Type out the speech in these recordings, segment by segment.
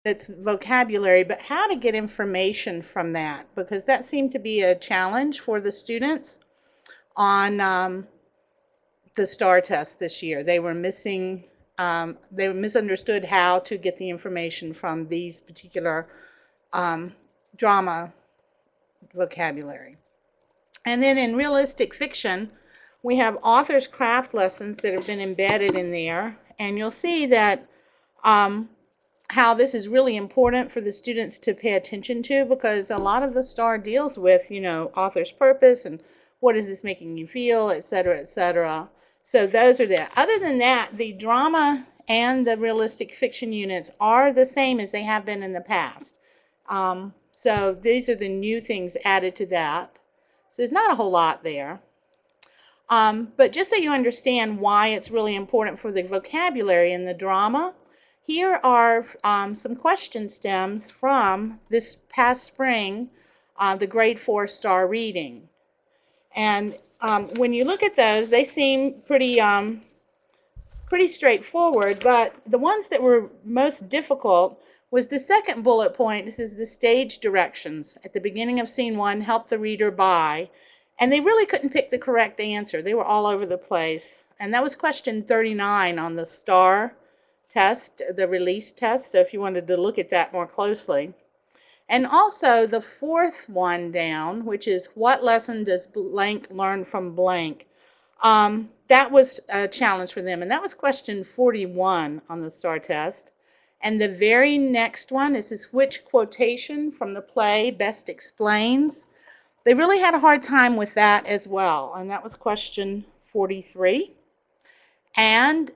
that's vocabulary, but how to get information from that, because that seemed to be a challenge for the students on the STAR test this year. They were misunderstood how to get the information from these particular drama vocabulary. And then in realistic fiction, we have author's craft lessons that have been embedded in there, and you'll see that how this is really important for the students to pay attention to, because a lot of the STAR deals with, author's purpose and what is this making you feel, et cetera, et cetera. So those are there. Other than that, the drama and the realistic fiction units are the same as they have been in the past. So these are the new things added to that. So there's not a whole lot there. But just so you understand why it's really important for the vocabulary in the drama, here are some question stems from this past spring, the grade 4 STAR reading. And when you look at those, they seem pretty straightforward, but the ones that were most difficult was the second bullet point. This is the stage directions. At the beginning of scene 1, help the reader by. And they really couldn't pick the correct answer. They were all over the place. And that was question 39 on the STAR test, the release test, so if you wanted to look at that more closely. And also the fourth one down, which is what lesson does blank learn from blank? That was a challenge for them, and that was question 41 on the STAR test. And the very next one is which quotation from the play best explains? They really had a hard time with that as well, and that was question 43. And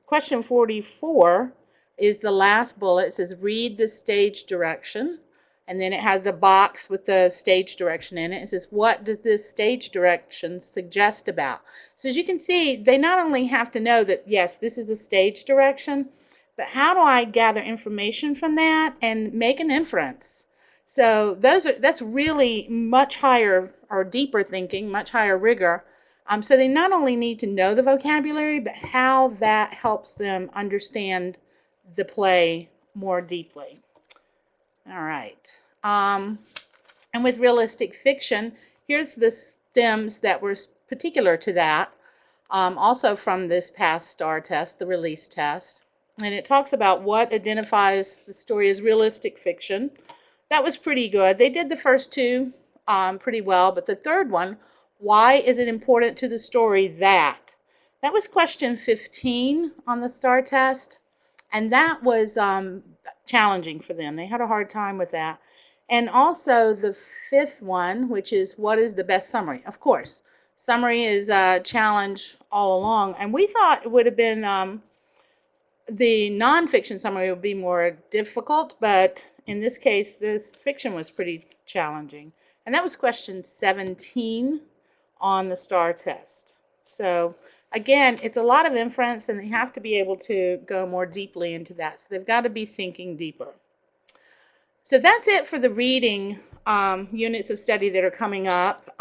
question 44 is the last bullet. It says read the stage direction, and then it has the box with the stage direction in it. It says, what does this stage direction suggest about? So as you can see, they not only have to know that, yes, this is a stage direction, but how do I gather information from that and make an inference? So that's really much higher or deeper thinking, much higher rigor. So they not only need to know the vocabulary, but how that helps them understand the play more deeply. All right. And with realistic fiction, here's the stems that were particular to that, also from this past STAR test, the release test. And it talks about what identifies the story as realistic fiction. That was pretty good. They did the first two pretty well, but the third one, why is it important to the story that? That was question 15 on the STAR test, and that was challenging for them. They had a hard time with that. And also the fifth one, which is what is the best summary? Of course, summary is a challenge all along, and we thought it would have been the nonfiction summary would be more difficult, but in this case, this fiction was pretty challenging. And that was question 17 on the STAR test. So again, it's a lot of inference, and they have to be able to go more deeply into that. So they've got to be thinking deeper. So that's it for the reading units of study that are coming up.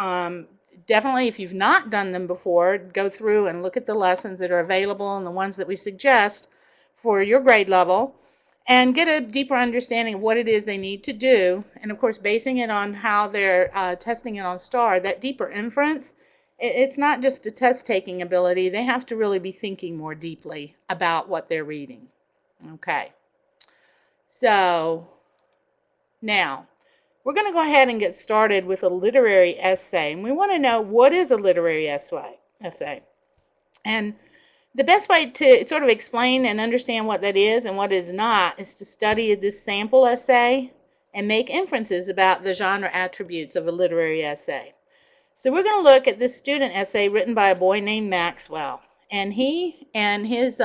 Definitely, if you've not done them before, go through and look at the lessons that are available and the ones that we suggest for your grade level, and get a deeper understanding of what it is they need to do. And of course, basing it on how they're testing it on STAR, that deeper inference, it's not just a test-taking ability. They have to really be thinking more deeply about what they're reading. Okay. So now, we're going to go ahead and get started with a literary essay. And we want to know, what is a literary essay? And the best way to sort of explain and understand what that is and what is not is to study this sample essay and make inferences about the genre attributes of a literary essay. So we're going to look at this student essay written by a boy named Maxwell. And he and his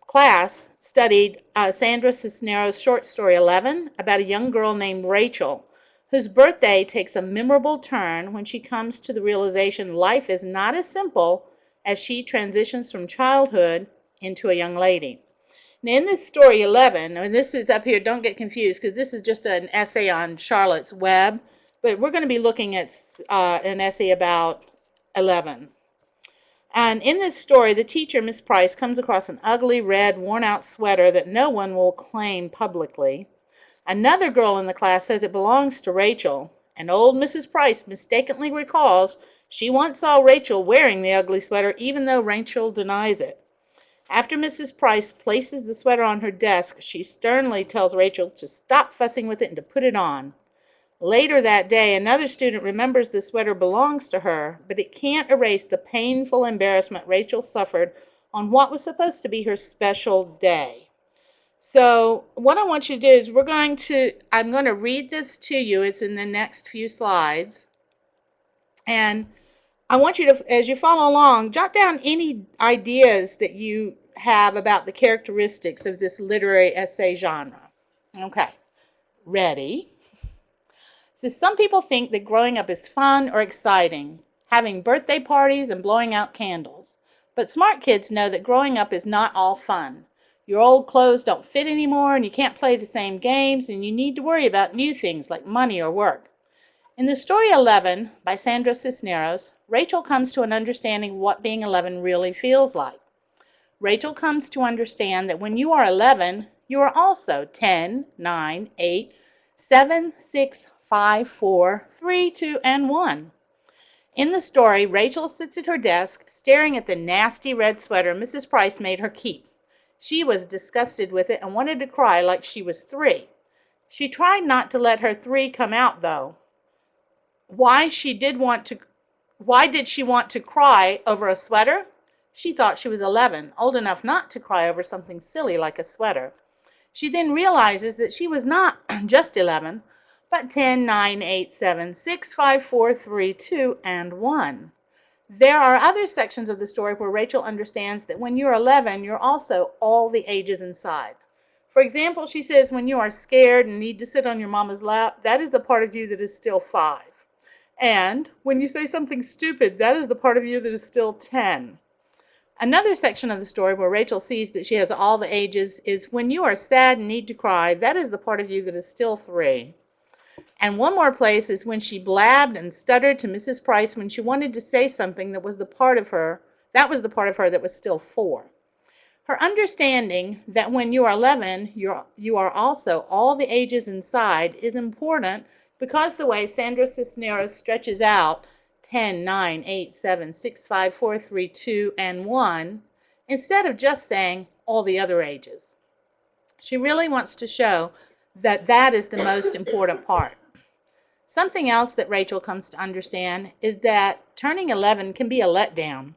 class studied Sandra Cisneros' short story 11 about a young girl named Rachel, whose birthday takes a memorable turn when she comes to the realization life is not as simple as she transitions from childhood into a young lady. Now in this story 11, and this is up here, don't get confused, because this is just an essay on Charlotte's Web, but we're going to be looking at an essay about 11. And in this story, the teacher, Miss Price, comes across an ugly, red, worn-out sweater that no one will claim publicly. Another girl in the class says it belongs to Rachel, and old Mrs. Price mistakenly recalls she once saw Rachel wearing the ugly sweater, even though Rachel denies it. After Mrs. Price places the sweater on her desk, she sternly tells Rachel to stop fussing with it and to put it on. Later that day, another student remembers the sweater belongs to her, but it can't erase the painful embarrassment Rachel suffered on what was supposed to be her special day. So what I want you to do is I'm going to read this to you. It's in the next few slides. And I want you to, as you follow along, jot down any ideas that you have about the characteristics of this literary essay genre. Okay, ready? So some people think that growing up is fun or exciting, having birthday parties and blowing out candles. But smart kids know that growing up is not all fun. Your old clothes don't fit anymore and you can't play the same games and you need to worry about new things like money or work. In the story 11 by Sandra Cisneros, Rachel comes to an understanding of what being 11 really feels like. Rachel comes to understand that when you are 11, you are also 10, 9, 8, 7, 6, 5, 4, 3, 2, and 1. In the story, Rachel sits at her desk staring at the nasty red sweater Mrs. Price made her keep. She was disgusted with it and wanted to cry like she was 3. She tried not to let her 3 come out, though. Why did she want to cry over a sweater? She thought she was 11, old enough not to cry over something silly like a sweater. She then realizes that she was not just 11, but 10, 9, 8, 7, 6, 5, 4, 3, 2, and 1. There are other sections of the story where Rachel understands that when you're 11, you're also all the ages inside. For example, she says when you are scared and need to sit on your mama's lap, that is the part of you that is still 5. And when you say something stupid, that is the part of you that is still 10. Another section of the story where Rachel sees that she has all the ages is when you are sad and need to cry, that is the part of you that is still 3. And one more place is when she blabbed and stuttered to Mrs. Price when she wanted to say something that was the part of her that was still 4. Her understanding that when you are 11, you are also all the ages inside is important because the way Sandra Cisneros stretches out 10, 9, 8, 7, 6, 5, 4, 3, 2, and 1, instead of just saying all the other ages. She really wants to show that that is the most important part. Something else that Rachel comes to understand is that turning 11 can be a letdown.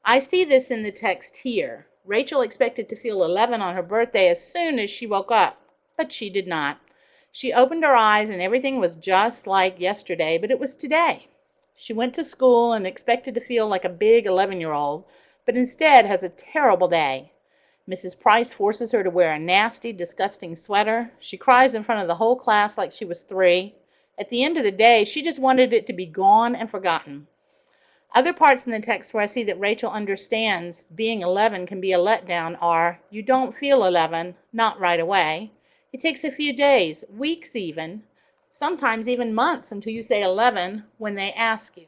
I see this in the text here. Rachel expected to feel 11 on her birthday as soon as she woke up, but she did not. She opened her eyes and everything was just like yesterday, but it was today. She went to school and expected to feel like a big 11-year-old, but instead has a terrible day. Mrs. Price forces her to wear a nasty, disgusting sweater. She cries in front of the whole class like she was 3. At the end of the day, she just wanted it to be gone and forgotten. Other parts in the text where I see that Rachel understands being 11 can be a letdown are, you don't feel 11, not right away. It takes a few days, weeks even, sometimes even months until you say 11 when they ask you.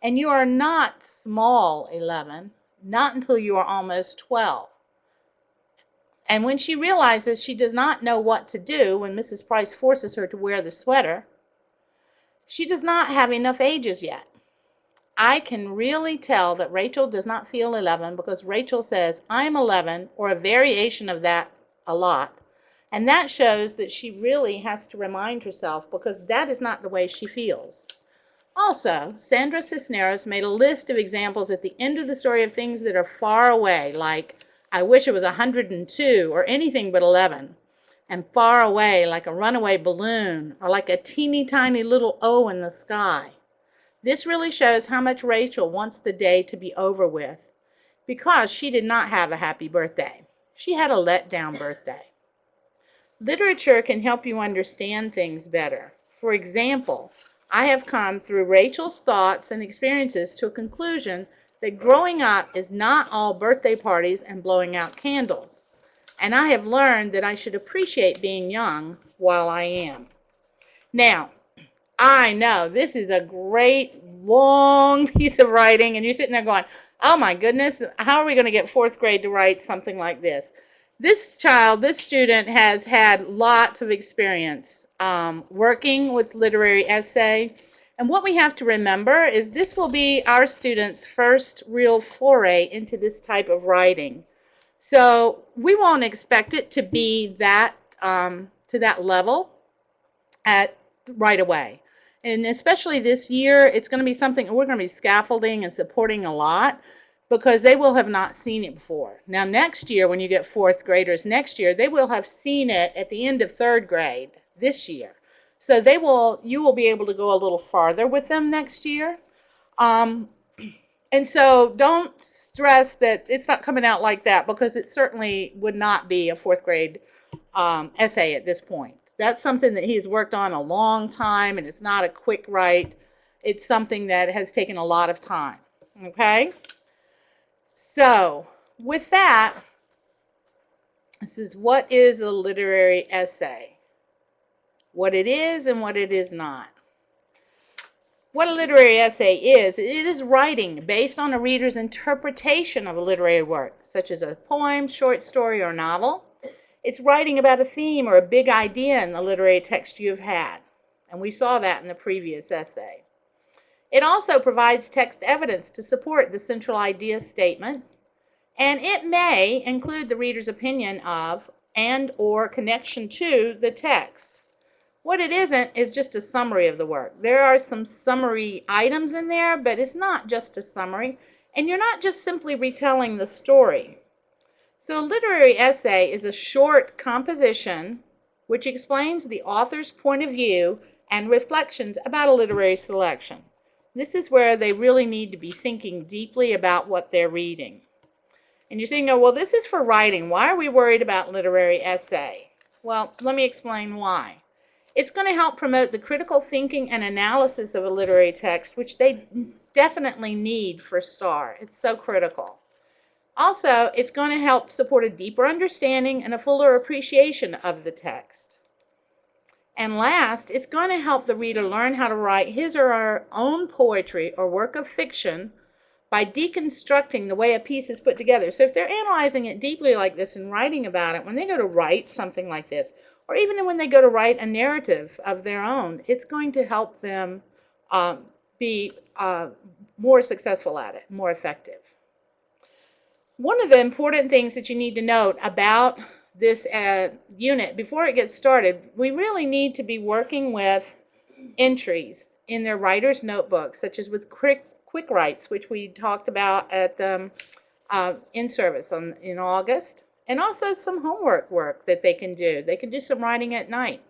And you are not small 11, not until you are almost 12. And when she realizes she does not know what to do when Mrs. Price forces her to wear the sweater, she does not have enough ages yet. I can really tell that Rachel does not feel 11 because Rachel says, I'm 11, or a variation of that a lot. And that shows that she really has to remind herself because that is not the way she feels. Also, Sandra Cisneros made a list of examples at the end of the story of things that are far away, like, I wish it was 102, or anything but 11. And far away, like a runaway balloon, or like a teeny tiny little O in the sky. This really shows how much Rachel wants the day to be over with, because she did not have a happy birthday. She had a letdown birthday. Literature can help you understand things better. For example, I have come through Rachel's thoughts and experiences to a conclusion that growing up is not all birthday parties and blowing out candles. And I have learned that I should appreciate being young while I am. Now, I know this is a great long piece of writing, and you're sitting there going, Oh my goodness, how are we going to get fourth grade to write something like this? This student has had lots of experience working with literary essay. And what we have to remember is this will be our students' first real foray into this type of writing. So we won't expect it to be that to that level at right away. And especially this year, it's going to be something we're going to be scaffolding and supporting a lot because they will have not seen it before. Now next year, when you get fourth graders next year, they will have seen it at the end of third grade this year. So you will be able to go a little farther with them next year. Um, and so don't stress that it's not coming out like that because it certainly would not be a fourth grade essay at this point. That's something that he's worked on a long time, and it's not a quick write. It's something that has taken a lot of time. Okay? So, with that, this is what is a literary essay? What it is and what it is not. What a literary essay is, it is writing based on a reader's interpretation of a literary work, such as a poem, short story, or novel. It's writing about a theme or a big idea in the literary text you've had, and we saw that in the previous essay. It also provides text evidence to support the central idea statement, and it may include the reader's opinion of and or connection to the text. What it isn't is just a summary of the work. There are some summary items in there, but it's not just a summary, and you're not just simply retelling the story. So a literary essay is a short composition which explains the author's point of view and reflections about a literary selection. This is where they really need to be thinking deeply about what they're reading. And you're saying, oh, well, this is for writing. Why are we worried about literary essay? Well, let me explain why. It's going to help promote the critical thinking and analysis of a literary text, which they definitely need for STAR. It's so critical. Also, it's going to help support a deeper understanding and a fuller appreciation of the text. And last, it's going to help the reader learn how to write his or her own poetry or work of fiction by deconstructing the way a piece is put together. So if they're analyzing it deeply like this and writing about it, when they go to write something like this, or even when they go to write a narrative of their own, it's going to help them be more successful at it, more effective. One of the important things that you need to note about this unit before it gets started, we really need to be working with entries in their writer's notebook, such as with quick writes, which we talked about at the in-service in August, and also some homework work that they can do. They can do some writing at night.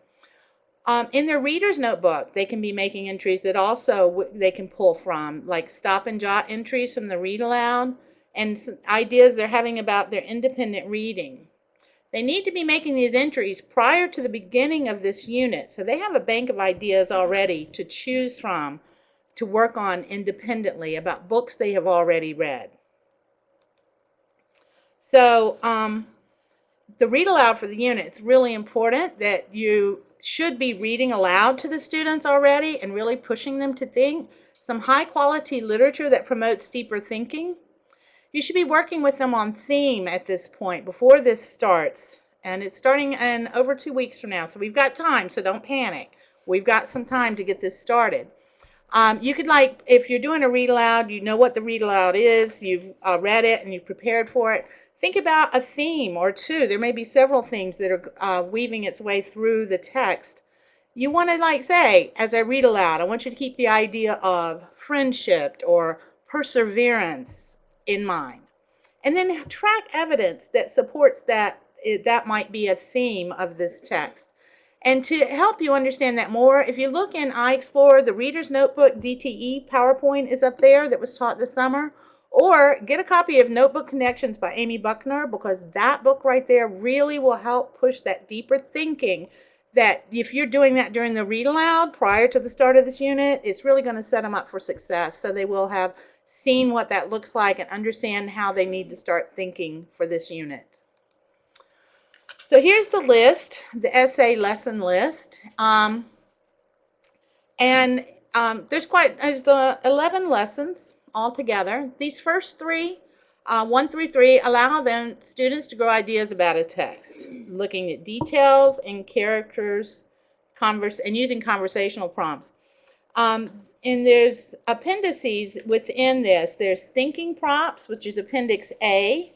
In their reader's notebook, they can be making entries that also they can pull from, like stop and jot entries from the read aloud and some ideas they're having about their independent reading. They need to be making these entries prior to the beginning of this unit, so they have a bank of ideas already to choose from to work on independently about books they have already read. So the read aloud for the unit, it's really important that you should be reading aloud to the students already and really pushing them to think. Some high quality literature that promotes deeper thinking. You should be working with them on theme at this point before this starts. And it's starting in over 2 weeks from now. So we've got time, so don't panic. We've got some time to get this started. You could, like, if you're doing a read aloud, you know what the read aloud is, you've read it and you've prepared for it. Think about a theme or two. There may be several themes that are weaving its way through the text. You want to, like, say, as I read aloud, I want you to keep the idea of friendship or perseverance in mind. And then track evidence that supports that might be a theme of this text. And to help you understand that more, if you look in iExplorer, the Reader's Notebook DTE PowerPoint is up there that was taught this summer. Or get a copy of Notebook Connections by Amy Buckner, because that book right there really will help push that deeper thinking that if you're doing that during the read aloud prior to the start of this unit, it's really going to set them up for success. So they will have seen what that looks like and understand how they need to start thinking for this unit. So here's the list, the essay lesson list. There's the 11 lessons. all together. These first three, 1 through 3, allow them students to grow ideas about a text, looking at details and characters, and using conversational prompts. And there's appendices within this. There's thinking prompts, which is Appendix A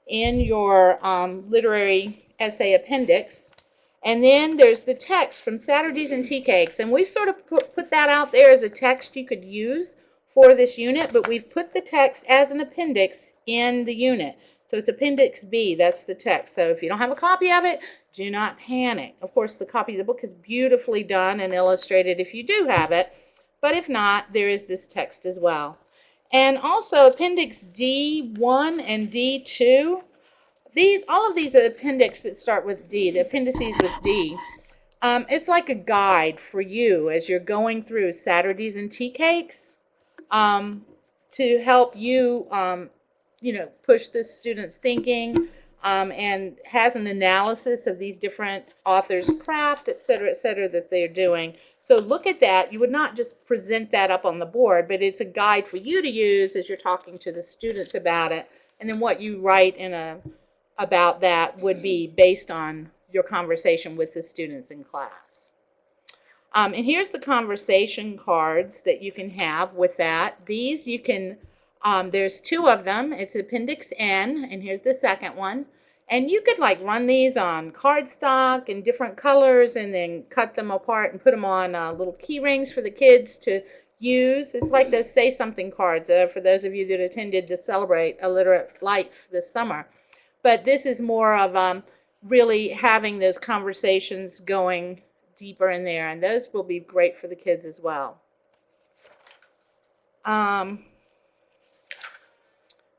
in your literary essay appendix. And then there's the text from Saturdays and Tea Cakes. And we've sort of put that out there as a text you could use for this unit, but we've put the text as an appendix in the unit. So it's Appendix B, that's the text. So if you don't have a copy of it, do not panic. Of course, the copy of the book is beautifully done and illustrated if you do have it, but if not, there is this text as well. And also Appendix D1 and D2, all of these are appendix that start with D, the appendices with D. It's like a guide for you as you're going through Saturdays and Tea Cakes to help you, push the students' thinking, and has an analysis of these different authors' craft, et cetera, that they're doing. So look at that. You would not just present that up on the board, but it's a guide for you to use as you're talking to the students about it. And then what you write about that would be based on your conversation with the students in class. And here's the conversation cards that you can have with that. These you can, there's 2 of them. It's Appendix N, and here's the second one. And you could like run these on cardstock in different colors and then cut them apart and put them on little key rings for the kids to use. It's like those Say Something cards for those of you that attended the Celebrate a Literate Life this summer. But this is more of really having those conversations going deeper in there, and those will be great for the kids as well.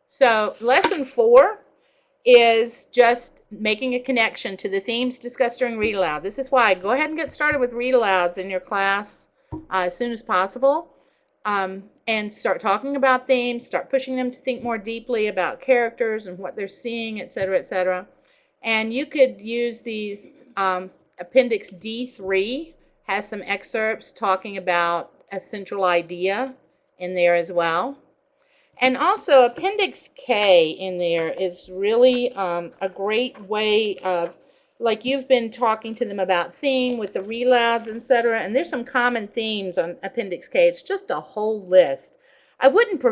So lesson 4 is just making a connection to the themes discussed during Read Aloud. This is why go ahead and get started with Read Alouds in your class as soon as possible, and start talking about themes, start pushing them to think more deeply about characters and what they're seeing, et cetera, et cetera. And you could use these, Appendix D3 has some excerpts talking about a central idea in there as well. And also Appendix K in there is really a great way of, like you've been talking to them about theme with the Read Alouds, etc. And there's some common themes on Appendix K. It's just a whole list. I wouldn't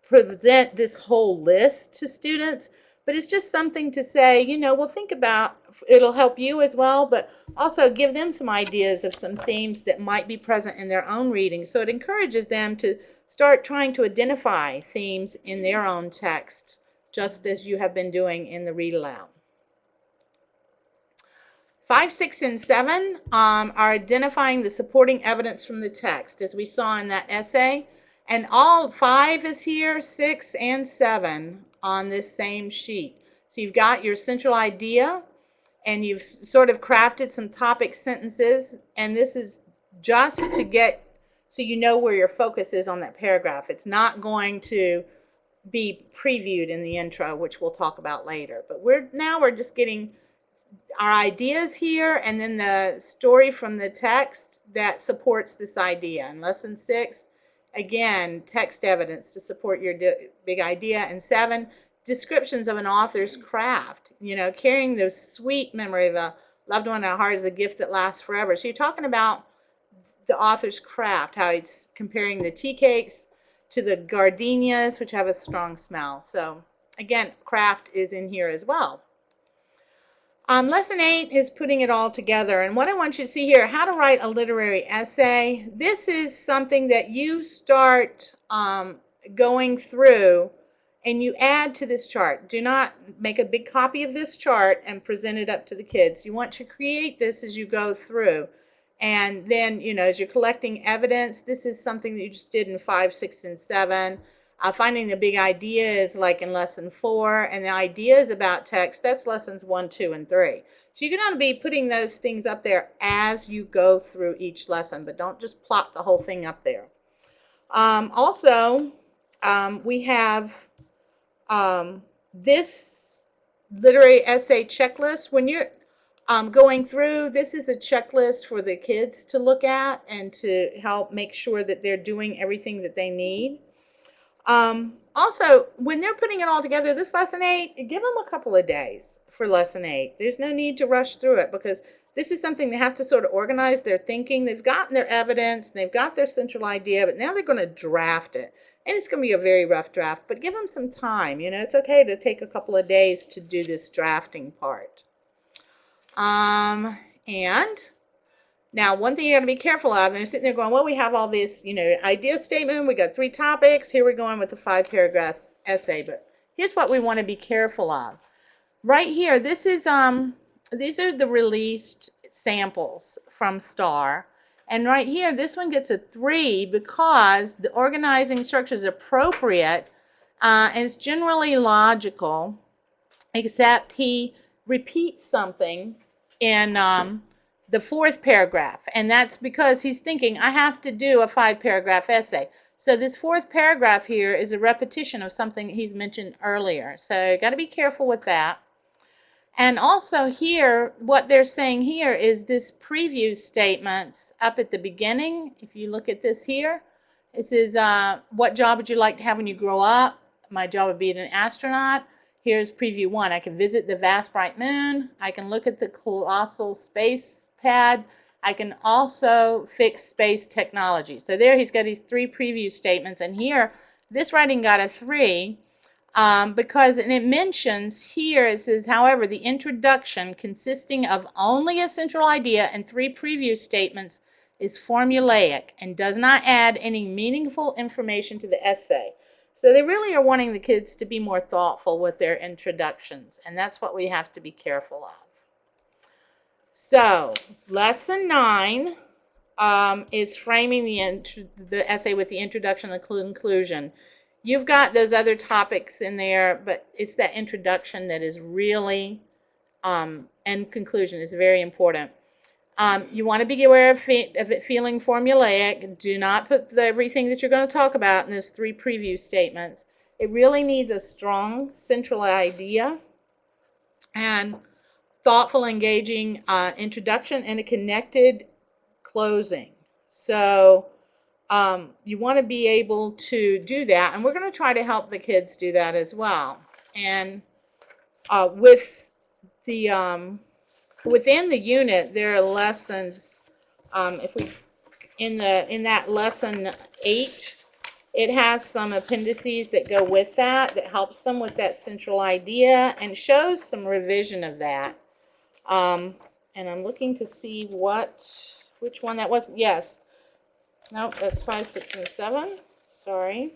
present this whole list to students, but it's just something to say, we'll think about. It'll help you as well, but also give them some ideas of some themes that might be present in their own reading. So it encourages them to start trying to identify themes in their own text, just as you have been doing in the Read Aloud. 5, 6, and 7 are identifying the supporting evidence from the text, as we saw in that essay. And all 5 is here, 6 and 7 on this same sheet. So you've got your central idea, and you've sort of crafted some topic sentences, and this is just to get so you know where your focus is on that paragraph. It's not going to be previewed in the intro, which we'll talk about later. But we're just getting our ideas here, and then the story from the text that supports this idea. In lesson 6, again, text evidence to support your big idea. And 7, descriptions of an author's craft. Carrying the sweet memory of a loved one in our heart is a gift that lasts forever. So you're talking about the author's craft, how he's comparing the tea cakes to the gardenias, which have a strong smell. So again, craft is in here as well. Lesson 8 is putting it all together. And what I want you to see here, how to write a literary essay. This is something that you start going through and you add to this chart. Do not make a big copy of this chart and present it up to the kids. You want to create this as you go through. And then, as you're collecting evidence, this is something that you just did in 5, 6, and 7. Finding the big idea is like in lesson 4, and the ideas about text, that's lessons 1, 2, and 3. So you're going to be putting those things up there as you go through each lesson, but don't just plop the whole thing up there. Also, we have this literary essay checklist. When you're going through, this is a checklist for the kids to look at and to help make sure that they're doing everything that they need. Also, when they're putting it all together, this lesson 8, give them a couple of days for lesson 8. There's no need to rush through it because this is something they have to sort of organize their thinking. They've gotten their evidence, they've got their central idea, but now they're going to draft it. And it's going to be a very rough draft, but give them some time. You know, it's okay to take a couple of days to do this drafting part. And now, one thing you got to be careful of, and they're sitting there going, well, we have all this, you know, idea statement, we got 3 topics, here we're going with the 5-paragraph essay, but here's what we want to be careful of. Right here, this is, these are the released samples from STAR, and right here, this one gets a 3 because the organizing structure is appropriate, and it's generally logical, except he repeats something in, the 4th paragraph, and that's because he's thinking, I have to do a 5-paragraph essay. So this 4th paragraph here is a repetition of something he's mentioned earlier. So you got to be careful with that. And also here, what they're saying here is this preview statements up at the beginning. If you look at this here, it says, what job would you like to have when you grow up? My job would be an astronaut. Here's preview 1. I can visit the vast bright moon. I can look at the colossal space pad. I can also fix space technology. So there he's got these 3 preview statements, and here this writing got a 3 because and it mentions here, it says, however, the introduction consisting of only a central idea and 3 preview statements is formulaic and does not add any meaningful information to the essay. So they really are wanting the kids to be more thoughtful with their introductions, and that's what we have to be careful of. So, lesson 9 is framing the essay with the introduction and the conclusion. You've got those other topics in there, but it's that introduction that is really, and conclusion is very important. You want to be aware of it feeling formulaic. Do not put everything that you're going to talk about in those 3 preview statements. It really needs a strong central idea and thoughtful, engaging introduction and a connected closing. So you want to be able to do that, and we're going to try to help the kids do that as well. And with the within the unit, there are lessons. If we in that lesson 8, it has some appendices that go with that helps them with that central idea and shows some revision of that. And I'm looking to see which one that was. Yes. Nope, that's 5, 6, and 7. Sorry.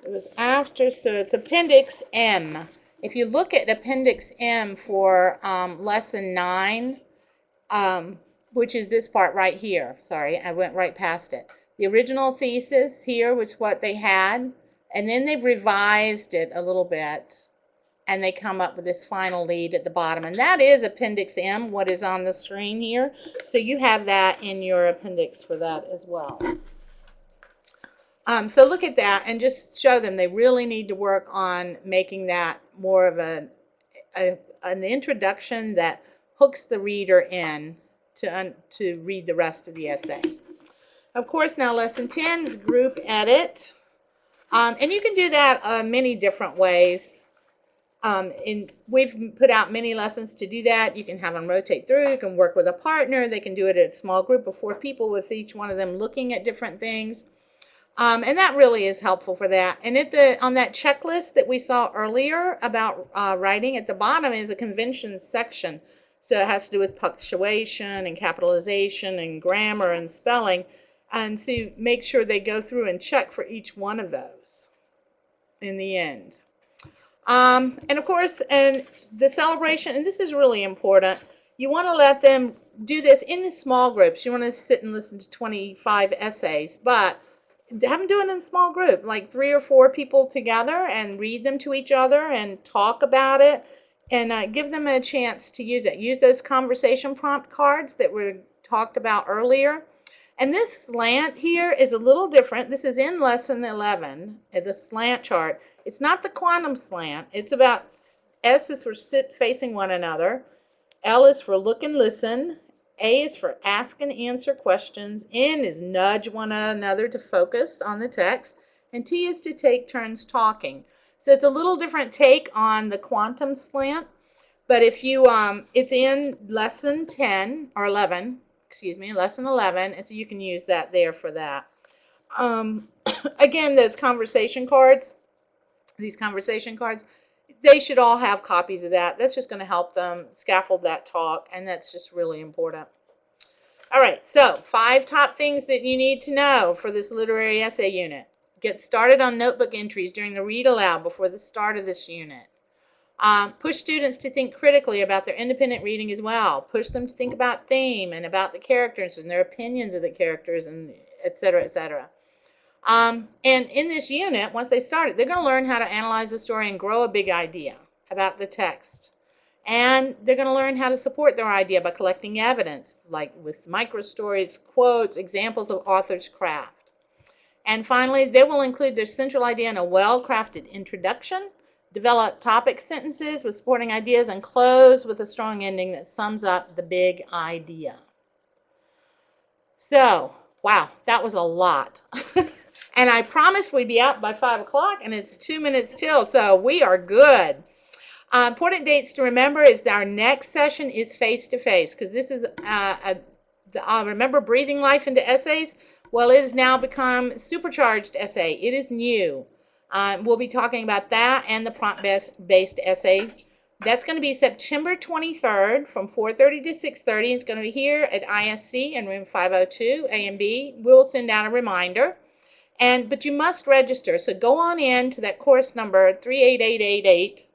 It was after, so it's Appendix M. If you look at Appendix M for Lesson 9, which is this part right here. Sorry, I went right past it. The original thesis here was what they had, and then they've revised it a little bit, and they come up with this final lead at the bottom. And that is Appendix M, what is on the screen here. So you have that in your appendix for that as well. So look at that and just show them they really need to work on making that more of an introduction that hooks the reader in to read the rest of the essay. Of course, now Lesson 10 is group edit. And you can do that many different ways. We've put out many lessons to do that. You can have them rotate through. You can work with a partner. They can do it at a small group of 4 people with each one of them looking at different things. And that really is helpful for that. And on that checklist that we saw earlier about writing, at the bottom is a conventions section. So it has to do with punctuation and capitalization and grammar and spelling. And so make sure they go through and check for each one of those in the end. And of course, and the celebration, and this is really important, you want to let them do this in the small groups. You want to sit and listen to 25 essays, but have them do it in a small group, like 3 or 4 people together, and read them to each other and talk about it, and give them a chance to use it. Use those conversation prompt cards that were talked about earlier. And this slant here is a little different. This is in Lesson 11, the slant chart. It's not the quantum slant. It's about S is for sit facing one another. L is for look and listen. A is for ask and answer questions. N is nudge one another to focus on the text. And T is to take turns talking. So it's a little different take on the quantum slant. But if you, it's in lesson 10 or 11, excuse me, lesson 11, and so you can use that there for that. Again, those conversation cards, these conversation cards, they should all have copies of that. That's just going to help them scaffold that talk, and that's just really important. All right, so 5 top things that you need to know for this literary essay unit. Get started on notebook entries during the read aloud before the start of this unit. Push students to think critically about their independent reading as well. Push them to think about theme and about the characters and their opinions of the characters, and et cetera, et cetera. And in this unit, once they start it, they're going to learn how to analyze the story and grow a big idea about the text. And they're going to learn how to support their idea by collecting evidence, like with microstories, quotes, examples of author's craft. And finally, they will include their central idea in a well-crafted introduction, develop topic sentences with supporting ideas, and close with a strong ending that sums up the big idea. So, wow, that was a lot. And I promised we'd be out by 5 o'clock, and it's 2 minutes till, so we are good. Important dates to remember is that our next session is face-to-face, because this is, remember breathing life into essays? Well, it has now become supercharged essay. It is new. We'll be talking about that and the prompt-based essay. That's going to be September 23rd from 4:30 to 6:30. It's going to be here at ISC in room 502, A and B. We'll send out a reminder. But you must register, so go on in to that course number 38888.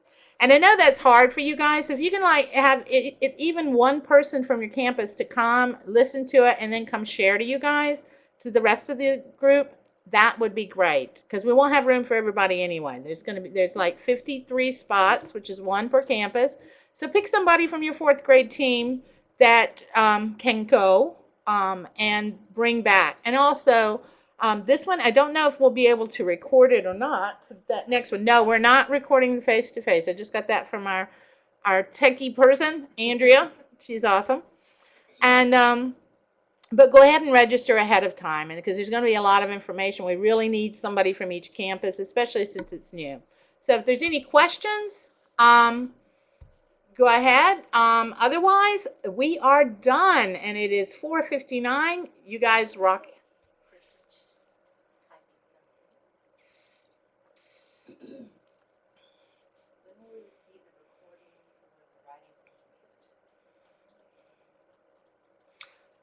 And I know that's hard for you guys. If you can have even one person from your campus to come, listen to it, and then come share to you guys, to the rest of the group, that would be great. Because we won't have room for everybody anyway. There's like 53 spots, which is 1 per campus. So pick somebody from your 4th grade team that can go and bring back. And also, this one, I don't know if we'll be able to record it or not. That next one, no, we're not recording the face-to-face. I just got that from our techie person, Andrea. She's awesome. And but go ahead and register ahead of time, and because there's going to be a lot of information. We really need somebody from each campus, especially since it's new. So if there's any questions, go ahead. Otherwise, we are done, and it is 4:59. You guys rock.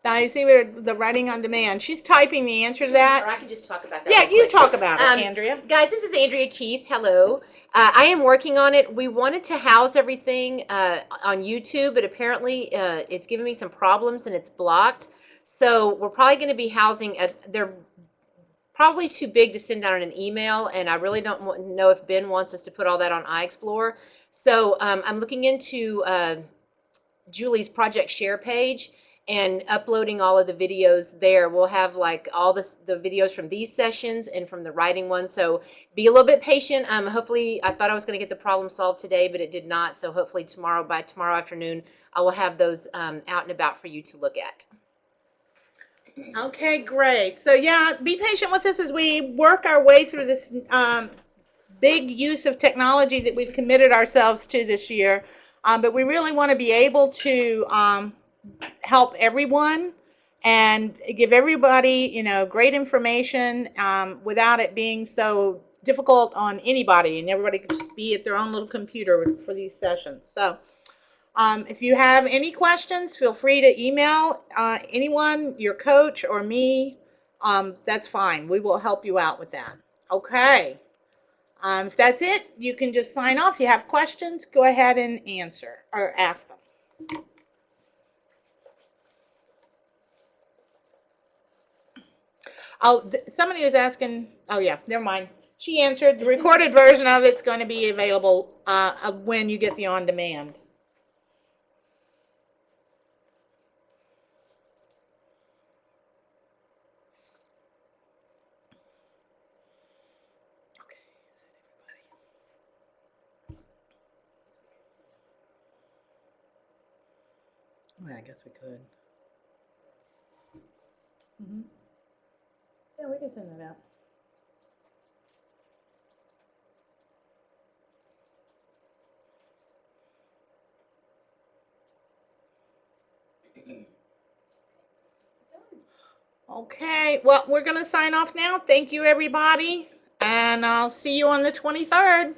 Now you see where the writing on demand. She's typing the answer to that. Or I can just talk about that. Yeah, you talk about it, Andrea. Guys, this is Andrea Keith. Hello. I am working on it. We wanted to house everything on YouTube, but apparently it's giving me some problems and it's blocked. So we're probably going to be housing, they're probably too big to send out in an email, and I really don't know if Ben wants us to put all that on iExplore. So I'm looking into Julie's project share page and uploading all of the videos there. We'll have like all the videos from these sessions and from the writing one. So be a little bit patient. Hopefully, I thought I was going to get the problem solved today, but it did not. So hopefully by tomorrow afternoon, I will have those out and about for you to look at. Okay, great. So yeah, be patient with us as we work our way through this big use of technology that we've committed ourselves to this year. But we really want to be able to help everyone and give everybody, great information without it being so difficult on anybody, and everybody can just be at their own little computer for these sessions. So if you have any questions, feel free to email anyone, your coach or me. That's fine. We will help you out with that. Okay. If that's it, you can just sign off. If you have questions, go ahead and answer or ask them. Oh, somebody was asking. Oh, yeah, never mind. She answered. The recorded version of it's going to be available when you get the on-demand. Well, I guess we could. Mm-hmm. Yeah, we can send that out. Okay, well, we're going to sign off now. Thank you, everybody, and I'll see you on the 23rd.